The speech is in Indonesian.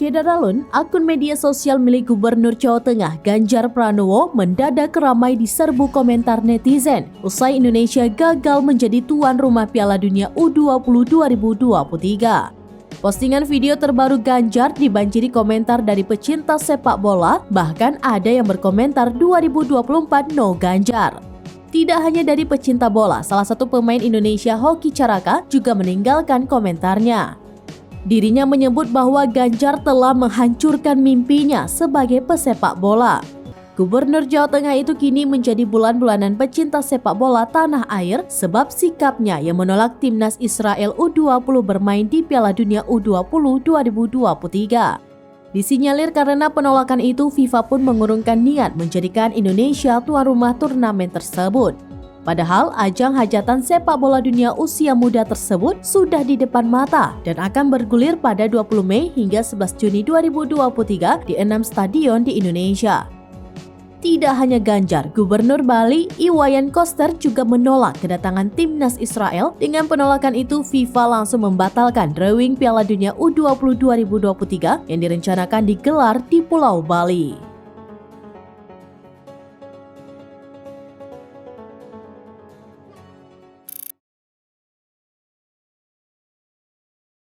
Syedaralun, akun media sosial milik Gubernur Jawa Tengah Ganjar Pranowo mendadak ramai diserbu komentar netizen usai Indonesia gagal menjadi tuan rumah Piala Dunia U20 2023. Postingan video terbaru Ganjar dibanjiri komentar dari pecinta sepak bola, bahkan ada yang berkomentar 2024 no Ganjar. Tidak hanya dari pecinta bola, salah satu pemain Indonesia Hoki Caraka juga meninggalkan komentarnya. Dirinya menyebut bahwa Ganjar telah menghancurkan mimpinya sebagai pesepak bola. Gubernur Jawa Tengah itu kini menjadi bulan-bulanan pecinta sepak bola tanah air sebab sikapnya yang menolak timnas Israel U20 bermain di Piala Dunia U20 2023. Disinyalir karena penolakan itu, FIFA pun mengurungkan niat menjadikan Indonesia tuan rumah turnamen tersebut. Padahal ajang hajatan sepak bola dunia usia muda tersebut sudah di depan mata dan akan bergulir pada 20 Mei hingga 11 Juni 2023 di 6 stadion di Indonesia. Tidak hanya Ganjar, Gubernur Bali Iwayan Koster juga menolak kedatangan timnas Israel. Dengan penolakan itu, FIFA langsung membatalkan drawing Piala Dunia U20 2023 yang direncanakan digelar di Pulau Bali.